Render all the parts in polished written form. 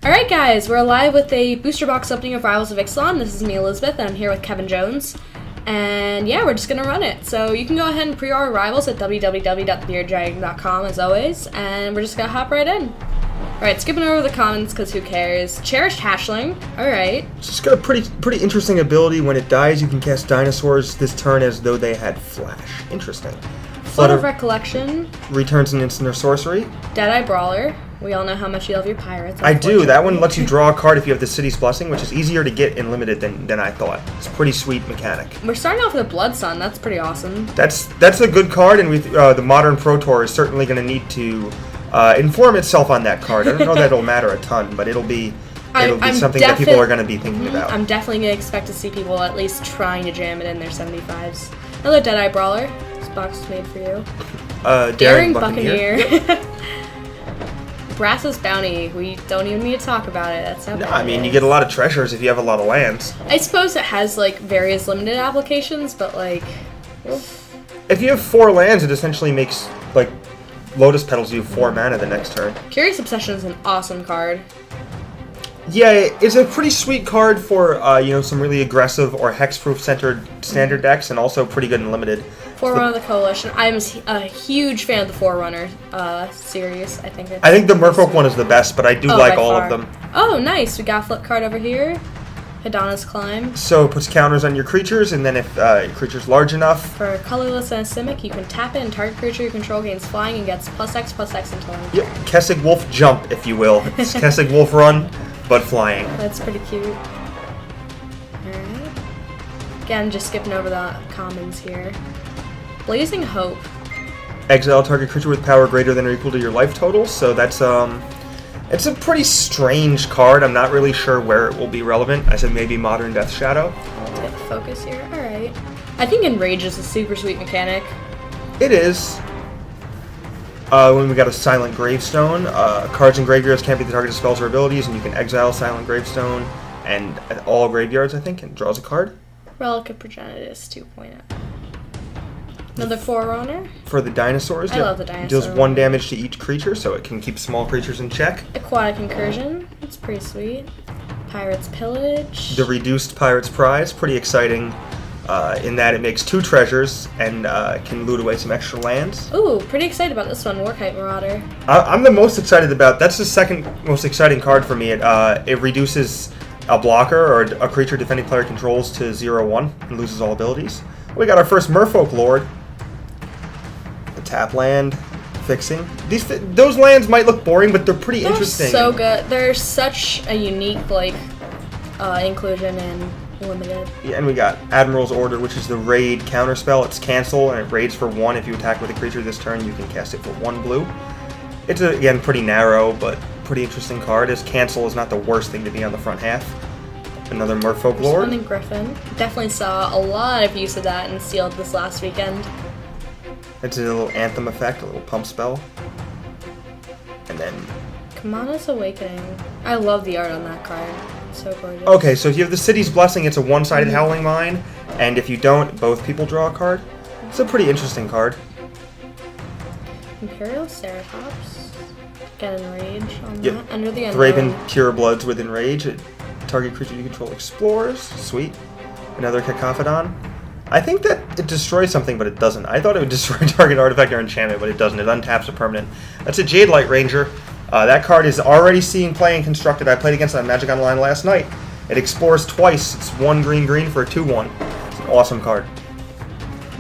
Alright guys, we're live with a booster box opening of Rivals of Ixalan. This is me, Elizabeth, and I'm here with Kevin Jones. And yeah, we're just going to run it. So you can go ahead and pre-order Rivals at www.thebearddragon.com as always, and we're just going to hop right in. Alright, skipping over the commons because who cares. Cherished Hatchling, alright. It's just got a pretty interesting ability. When it dies, you can cast dinosaurs this turn as though they had flash. Interesting. Flood of Recollection. Returns an instant or sorcery. Deadeye Brawler. We all know how much you love your pirates. I do. That one lets you draw a card if you have the City's Blessing, which is easier to get in Limited than I thought. It's a pretty sweet mechanic. We're starting off with a Blood Sun. That's pretty awesome. That's a good card, and the Modern Pro Tour is certainly going to need to inform itself on that card. I don't know that it'll matter a ton, but it'll be something that people are going to be thinking about. I'm definitely going to expect to see people at least trying to jam it in their 75s. Another Deadeye Brawler. This box is made for you. Daring Buccaneer. Brass's Bounty. We don't even need to talk about it. That's how. No, I mean, you get a lot of treasures if you have a lot of lands. I suppose it has like various limited applications, but like, if you have 4 lands, it essentially makes like Lotus Petals you 4 mana the next turn. Curious Obsession is an awesome card. Yeah, it's a pretty sweet card for some really aggressive or hexproof centered standard decks, and also pretty good in limited. Forerunner of the Coalition. I'm a huge fan of the Forerunner series. I think the Merfolk one is the best, but I do like all of them. Oh, nice. We got a flip card over here. Hidana's Climb. So it puts counters on your creatures, and then if your creature's large enough... For colorless and Simic, you can tap it, and target creature you control gains flying and gets +X/+X until end. Yep, Kessig Wolf Jump, if you will. It's Kessig Wolf Run, but flying. That's pretty cute. Alright. Again, just skipping over the commons here. Blazing Hope. Exile target creature with power greater than or equal to your life total, so that's it's a pretty strange card. I'm not really sure where it will be relevant. I said maybe Modern Death Shadow. Take the focus here. Alright. I think Enrage is a super sweet mechanic. It is. When we got a Silent Gravestone, cards in graveyards can't be the target of spells or abilities, and you can exile Silent Gravestone and all graveyards, I think, and draws a card. Relic of Progenitus 2.0. Another Forerunner. For the dinosaurs. I love the dinosaurs. Deals 1 damage to each creature, so it can keep small creatures in check. Aquatic Incursion. That's pretty sweet. Pirate's Pillage. The reduced Pirate's Prize. Pretty exciting in that it makes 2 treasures and can loot away some extra lands. Ooh, pretty excited about this one. Warkite Marauder. I'm the most excited about... That's the second most exciting card for me. It reduces a blocker or a creature defending player controls to 0/1 and loses all abilities. We got our first Merfolk Lord. Tap land, fixing. Those lands might look boring, but they're pretty interesting. So good. They're such a unique inclusion in limited. Yeah, and we got Admiral's Order, which is the raid counterspell. It's cancel, and it raids for 1. If you attack with a creature this turn, you can cast it for 1 blue. It's again pretty narrow, but pretty interesting card. As cancel is not the worst thing to be on the front half. Another Merfolk Lord. Responding Griffin. Definitely saw a lot of use of that in Sealed this last weekend. It's a little anthem effect, a little pump spell. And then... Kamana's Awakening. I love the art on that card. It's so gorgeous. Okay, so if you have the City's Blessing, it's a one-sided Howling Mine. And if you don't, both people draw a card. It's a pretty interesting card. Imperial Ceratops. Get Enrage on that. Under the Thraben Purebloods with Enrage. Target creature you control explores. Sweet. Another Cacophodon. I think that it destroys something, but it doesn't. I thought it would destroy target artifact or enchantment, but it doesn't. It untaps a permanent. That's a Jade Light Ranger. That card is already seeing play and constructed. I played against it on Magic Online last night. It explores twice. It's 1 green for a 2/1. It's an awesome card.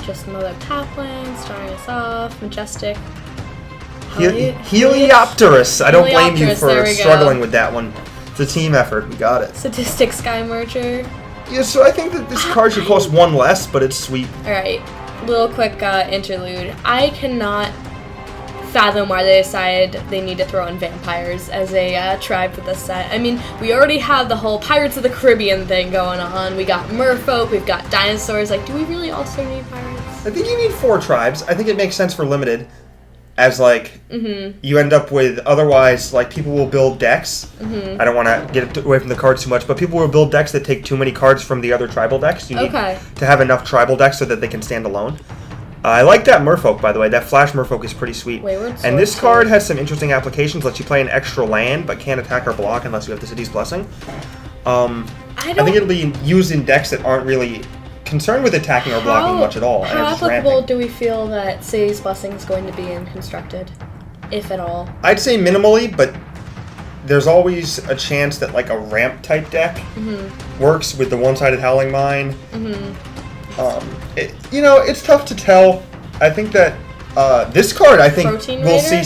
Just another tap land, starting us off. Majestic. Heliopterus. I don't blame you for struggling with that one. It's a team effort. We got it. Sadistic Sky Merger. Yeah, so I think that this card should cost 1 less, but it's sweet. Alright, little quick interlude. I cannot fathom why they decided they need to throw in vampires as a tribe for this set. I mean, we already have the whole Pirates of the Caribbean thing going on. We got merfolk, we've got dinosaurs. Like, do we really also need pirates? I think you need 4 tribes. I think it makes sense for limited. As, like, you end up with, otherwise, like, people will build decks. I don't want to get away from the cards too much, but people will build decks that take too many cards from the other tribal decks. You need to have enough tribal decks so that they can stand alone. I like that Merfolk, by the way. That Flash Merfolk is pretty sweet. Wayward And this Sword card too. has some interesting applications. Lets you play an extra land, but can't attack or block unless you have the City's Blessing. I think it'll be used in decks that aren't really concerned with attacking or blocking much at all. How and just applicable ramping. do we feel that City's Blessing is going to be in Constructed, if at all? I'd say minimally, but there's always a chance that like a ramp type deck works with the one-sided Howling Mine. It's tough to tell. I think that this card, I think, Protein we'll Raider?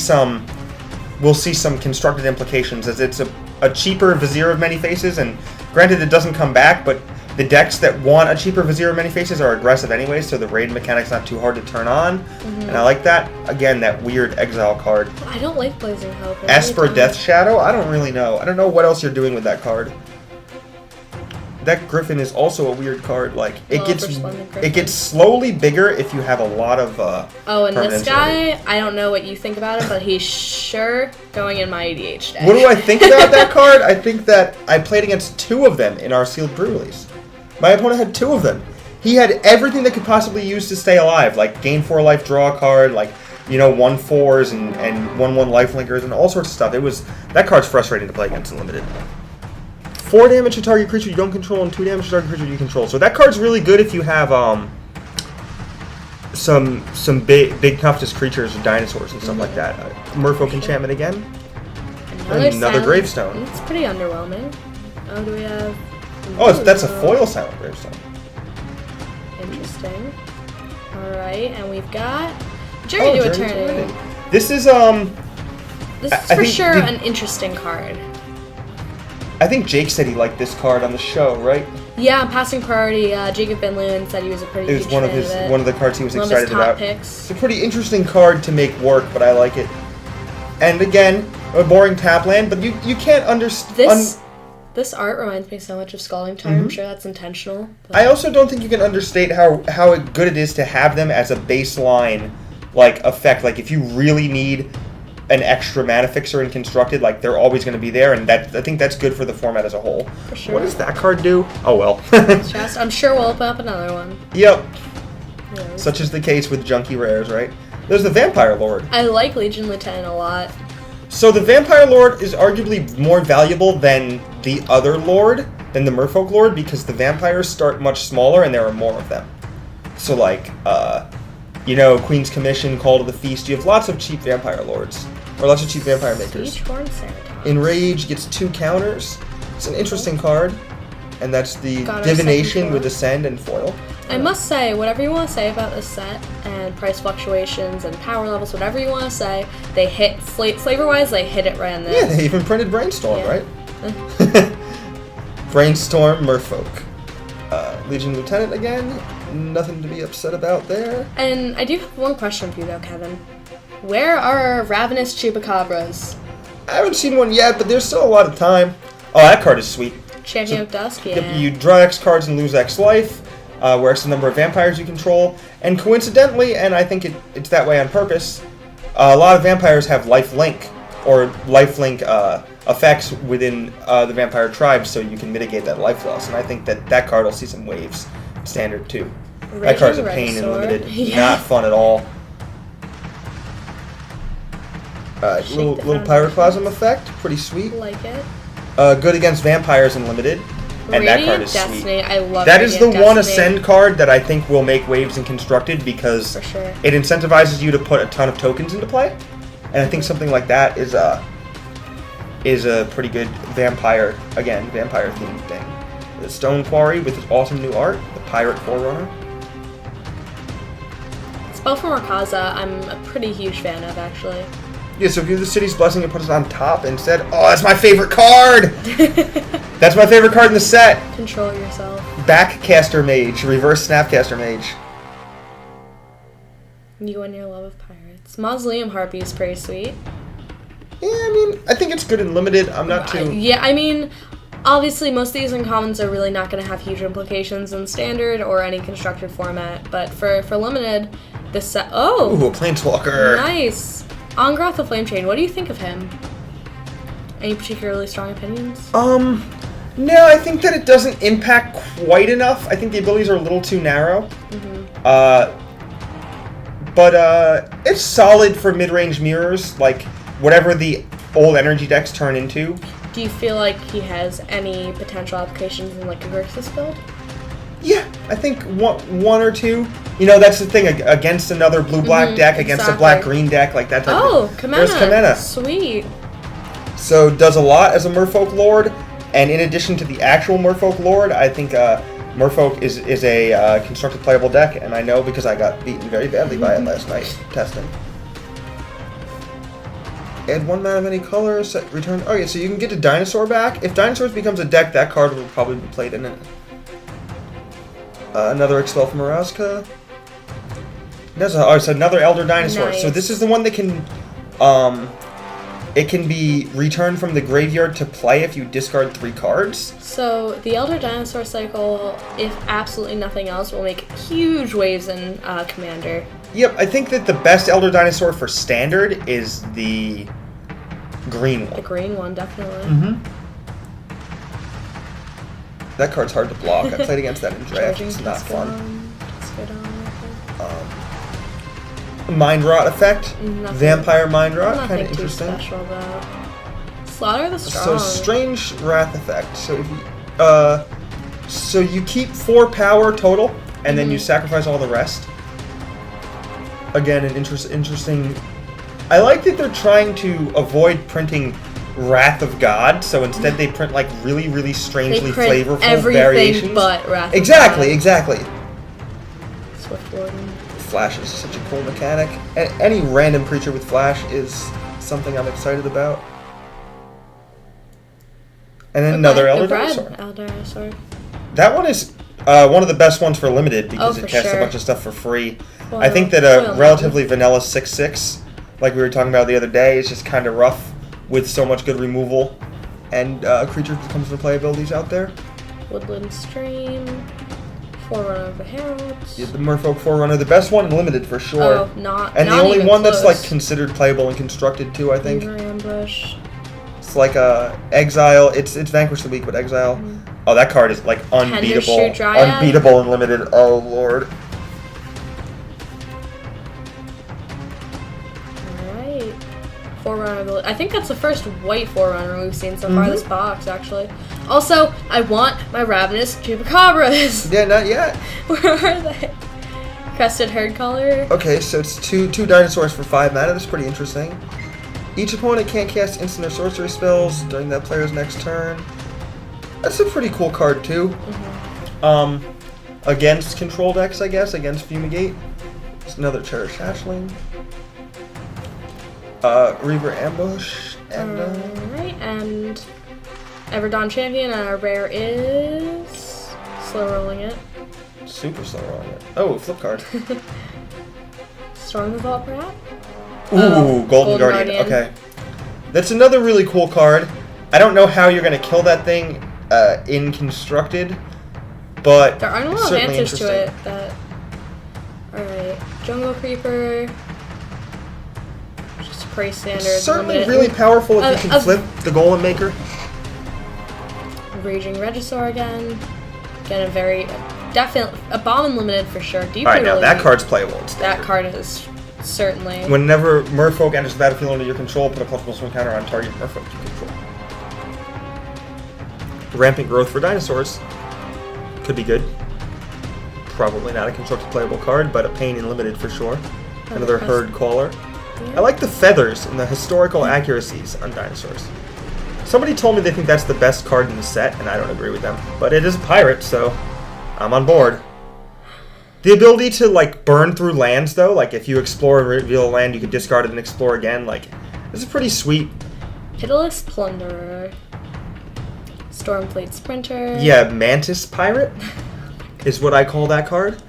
see some constructed implications, as it's a cheaper Vizier of Many Faces, and granted it doesn't come back, but the decks that want a cheaper Vizier of Many Faces are aggressive anyway, so the raid mechanic's not too hard to turn on, and I like that. Again, that weird exile card. I don't like Blazing Hope. Esper Death Shadow? I don't really know. I don't know what else you're doing with that card. That Griffin is also a weird card. Like Well, for Splendid Griffin. it gets slowly bigger if you have a lot of Oh, and this permanents guy, already. I don't know what you think about him, but he's sure going in my EDH deck. What do I think about that card? I think that I played against 2 of them in our sealed brew release. My opponent had 2 of them. He had everything that could possibly use to stay alive, like gain 4 life, draw a card, like 1/4s and 1/1 lifelinkers and all sorts of stuff. That card's frustrating to play against in limited. 4 damage to target creature you don't control and 2 damage to target creature you control. So that card's really good if you have some big toughness creatures or dinosaurs and stuff like that. Merfolk enchantment again. Another Silent- Gravestone. It's pretty underwhelming. Oh, do we have... That's a foil Silent Gravestone. Interesting. Alright, and we've got... Journey to Journey Eternity. This is This is I for think sure the- an interesting card. I think Jake said he liked this card on the show, right? Yeah, passing priority. Jacob Van Leeuwen said he was a pretty It was huge one of fan his of it. one of the cards he was One of his excited top about. picks. It's a pretty interesting card to make work, but I like it. And again, a boring tap land, but you can't understand. This art reminds me so much of Scalding Tarn. I'm sure that's intentional. But I also don't think you can understate how good it is to have them as a baseline effect. Like if you really need an extra mana fixer in Constructed, like they're always going to be there, and I think that's good for the format as a whole. For sure. What does that card do? Oh well. Just, I'm sure we'll open up another one. Yep. Yeah. Such is the case with Junkie Rares, right? There's the Vampire Lord. I like Legion Lieutenant a lot. So the Vampire Lord is arguably more valuable than the other Lord, than the Merfolk Lord, because the vampires start much smaller and there are more of them. So Queen's Commission, Call to the Feast, you have lots of cheap Vampire Lords. Or lots of cheap Vampire Makers. Siegehorn Ceratops. Enrage gets 2 counters. It's an interesting card. And that's the Got our Divination second with foil. Ascend and Foil. I must say, whatever you want to say about this set, and price fluctuations, and power levels, whatever you want to say, they hit, flavor-wise, they hit it right in Yeah, this. they even printed Brainstorm, Yeah. right? Brainstorm, Merfolk. Legion Lieutenant again. Nothing to be upset about there. And I do have one question for you, though, Kevin. Where are our Ravenous Chupacabras? I haven't seen one yet, but there's still a lot of time. Oh, that card is sweet. Champion of Dusk? Yeah. You draw X cards and lose X life, where X the number of vampires you control. And coincidentally, and I think it's that way on purpose, a lot of vampires have lifelink, or lifelink effects within the vampire tribe, so you can mitigate that life loss. And I think that card will see some waves. Standard, too. That card's a pain in Regisaur. limited. Yeah. Not fun at all. Shake Little the pyroclasm effect. Pretty sweet. Like it. Good against vampires in limited. And that card Radiant is Destiny. sweet. I love That is the Radiant one Destiny. Ascend card that I think will make waves in Constructed, because For sure. it incentivizes you to put a ton of tokens into play. And I think something like that is a pretty good vampire themed thing. The Stone Quarry with its awesome new art, the Pirate Forerunner. Spell from Urkaza, I'm a pretty huge fan of, actually. Yeah, so if you do the City's Blessing and put it on top instead, oh, that's my favorite card! That's my favorite card in the set! Control yourself. Backcaster Mage, Reverse Snapcaster Mage. You and your love of pirates. Mausoleum Harpy is pretty sweet. Yeah, I mean, I think it's good and limited. I'm not too... Yeah, I mean, obviously most of these uncommons are really not going to have huge implications in Standard or any constructed format, but for Limited, this set... Oh! Ooh, a Planeswalker. Nice! Angrath the Flame Chain, what do you think of him? Any particularly strong opinions? No, I think that it doesn't impact quite enough. I think the abilities are a little too narrow. But it's solid for mid-range mirrors, like whatever the old energy decks turn into. Do you feel like he has any potential applications in like a Grixis build? Yeah, I think one or two. You know, that's the thing, against another blue-black deck, against a black-green deck, like that type of thing. Kamena. There's Kamena. Sweet. So does a lot as a Merfolk Lord, and in addition to the actual Merfolk Lord, I think Merfolk is a constructed playable deck, and I know because I got beaten very badly by it last night testing. Add 1 mana of any color, set return. Okay, so you can get a Dinosaur back. If Dinosaurs becomes a deck, that card will probably be played in it. Another Expel from Murasca. It's another Elder Dinosaur. Nice. So this is the one that can, it can be returned from the graveyard to play if you discard 3 cards. So the Elder Dinosaur cycle, if absolutely nothing else, will make huge waves in Commander. Yep, I think that the best Elder Dinosaur for Standard is the green one. The green one, definitely. Mm-hmm. That card's hard to block. I played against that in draft. It's not fun. Mind Rot effect. Nothing. Vampire Mind Rot. Nothing Kind of too interesting. special though. Slaughter the Strong. So Strange Wrath effect. So if you, so you keep 4 power total, and then you sacrifice all the rest. Again, an interesting. I like that they're trying to avoid printing Wrath of God, so instead they print like really, really strangely flavorful variations. But Wrath exactly, of God. Exactly. Swift Warden. Flash is such a cool mechanic. Any random creature with Flash is something I'm excited about. And then another Elder Dinosaur. Elder Dinosaur. That one is one of the best ones for limited because it casts a bunch of stuff for free. I think that a relatively vanilla 6/6, like we were talking about the other day, is just kind of rough with so much good removal and creature becomes the playabilities out there. Woodland Stream. Forerunner of the Heralds. Yeah, the Merfolk Forerunner, the best one in limited for sure. Oh, not and not the only even one close. that's like considered playable and constructed too, I think. Weaver Ambush. It's like Exile. It's Vanquish the Weak, but Exile. Oh, that card is like unbeatable. Shoot Dryad. Unbeatable in limited. Oh lord. Alright. Forerunner. I think that's the first white Forerunner we've seen so far this box, actually. Also, I want my Ravenous Chupacabras. Yeah, not yet. Where are they? Crested Herd Color. Okay, so it's two dinosaurs for 5 mana. That's pretty interesting. Each opponent can't cast instant or sorcery spells during that player's next turn. That's a pretty cool card too. Against control decks, I guess. Against Fumigate. It's another Cherished Hatchling. Reaver Ambush. And Alright, and Everdawn Champion, and our rare is slow rolling it. Super slow rolling it. Oh, flip card. Storm the Vault Rat. Ooh, Golden Guardian. Okay. That's another really cool card. I don't know how you're going to kill that thing in Constructed, but there aren't a lot of certainly answers to interesting. it. That. Alright, Jungle Creeper. Just pretty standard. Certainly limited. really powerful if you can flip the Golem Maker. Raging Regisaur again. Again, a very definite a bomb and limited for sure. Deeply Alright, now that really- card's playable. It's That standard. card is certainly. Whenever Merfolk enters the battlefield under your control, put a +1/+1 counter on target Merfolk you control. Rampant Growth for dinosaurs. Could be good. Probably not a constructed playable card, but a pain in limited for sure. Another Herd Caller. I like the feathers and the historical accuracies on dinosaurs. Somebody told me they think that's the best card in the set, and I don't agree with them. But it is a pirate, so I'm on board. The ability to, like, burn through lands, though, like, if you explore and reveal a land, you can discard it and explore again, like, this is pretty sweet. Pitiless Plunderer. Stormfleet Sprinter. Yeah, Mantis Pirate is what I call that card.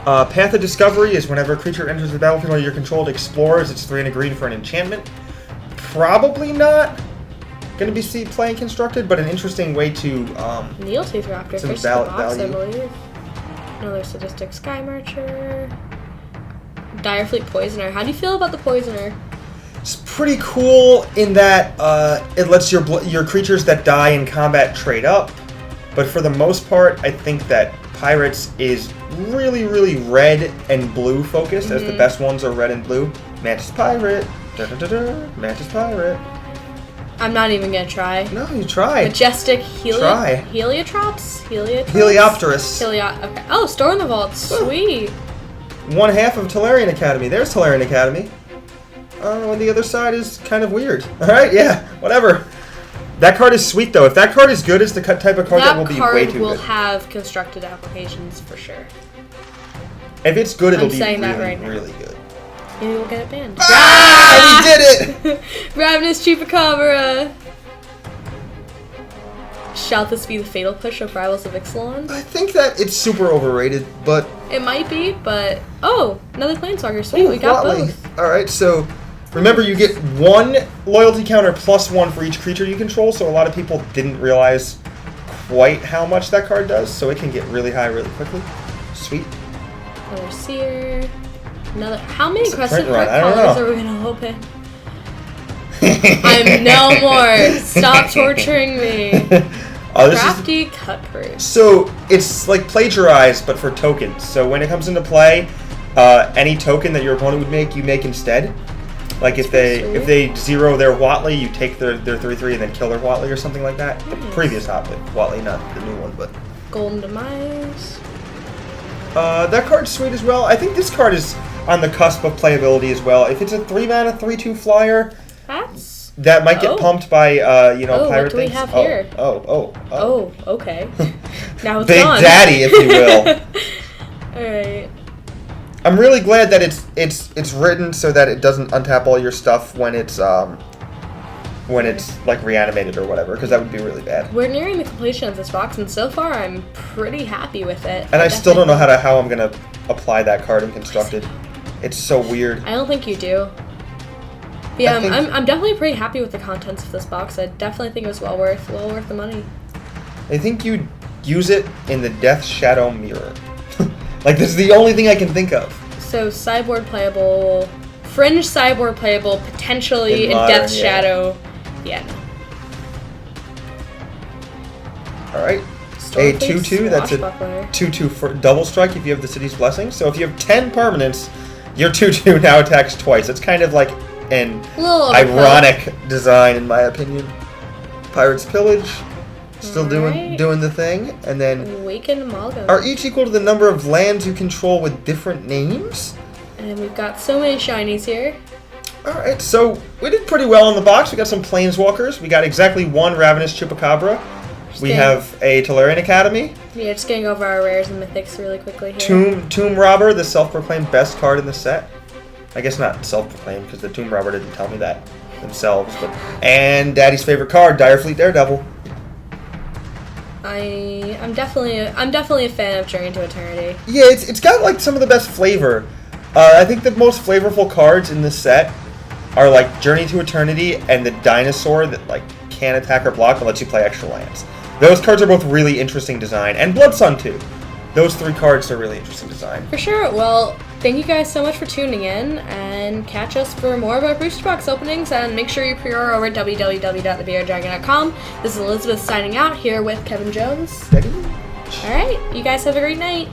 Path of Discovery is whenever a creature enters the battlefield under your control, it explores. It's 3 and a green for an enchantment. Probably not going to be playing Constructed, but an interesting way to... Needletooth Raptor. some Fish the box, value. I believe. Another Sadistic Sky Marcher. Direfleet Poisoner. How do you feel about the Poisoner? It's pretty cool in that it lets your creatures that die in combat trade up, but for the most part, I think that Pirates is really, really red and blue focused, as the best ones are red and blue. Mantis Pirate. Mantis Pirate. I'm not even gonna try. No, you try. Majestic Try. Heliotrops? Heliopterus. Okay. Oh, Store in the Vault. Sweet. One half of Tolarian Academy. There's Tolarian Academy. And the other side is kind of weird. Alright, yeah, whatever. That card is sweet, though. If that card is good, it's the type of card that will be way too good. That card will have constructed applications for sure. If it's good, it'll be saying really, that right now. really good. Maybe we'll get it banned. Ah! We did it! Ravenous Chupacabra! Shall this be the fatal push of Rivals of Ixalan? I think that it's super overrated, but... It might be, but... Oh! Another Planeswalker. Sweet, we got both. Alright, so... Remember, you get 1 loyalty counter plus 1 for each creature you control, so a lot of people didn't realize quite how much that card does, so it can get really high really quickly. Sweet. Another Seer. Another... How many It's a Crescent print run, Card I don't colors know. are we gonna open? I'm no more! Stop torturing me! Oh, this is... Crafty Cutpurse. So, it's like plagiarized, but for tokens. So when it comes into play, any token that your opponent would make, you make instead. Like if they zero their Watley, you take their 3/3 and then kill their Watley or something like that. The previous Watley, not the new one, but... Golden Demise. That card's sweet as well. I think this card is on the cusp of playability as well. If it's a 3-mana, 3/2 flyer, That's... that might get pumped by, Oh, pirate what do we things. have here? Oh. Okay. Now it's Big gone. Daddy, if you will. Alright. I'm really glad that it's written so that it doesn't untap all your stuff when it's like reanimated or whatever, because that would be really bad. We're nearing the completion of this box, and so far I'm pretty happy with it. And I still don't know how I'm gonna apply that card in Constructed. It's so weird. I don't think you do. But yeah, think- I'm definitely pretty happy with the contents of this box. I definitely think it was well worth the money. I think you'd use it in the Death Shadow Mirror. Like, this is the only thing I can think of. So sideboard playable, Fringe sideboard playable, potentially in Modern, Death yeah. Shadow. Yeah. No. Alright. A 2/2, that's a 2/2 for double strike if you have the City's Blessing. So if you have 10 permanents, your 2/2 now attacks twice. It's kind of like an Little ironic design, in my opinion. Pirate's Pillage, still Alright. doing the thing, and then Awakened Amalgam. are each equal to the number of lands you control with different names. And we've got so many shinies here. Alright, so we did pretty well in the box. We got some Planeswalkers. We got exactly 1 Ravenous Chupacabra. We getting- have a Tolarian Academy. Yeah, just getting over our rares and mythics really quickly here. Tomb Robber, the self-proclaimed best card in the set. I guess not self-proclaimed, because the Tomb Robber didn't tell me that themselves. And Daddy's favorite card, Direfleet Daredevil. I'm definitely a fan of Journey to Eternity. Yeah, it's got like some of the best flavor. I think the most flavorful cards in this set are like Journey to Eternity and the Dinosaur that like can't attack or block but lets you play extra lands. Those cards are both really interesting design, and Blood Sun too. Those 3 cards are really interesting design. For sure. Well, thank you guys so much for tuning in, and catch us for more of our booster box openings, and make sure you pre-order over at www.thebearddragon.com. This is Elizabeth signing out here with Kevin Jones. Ready? Alright, you guys have a great night.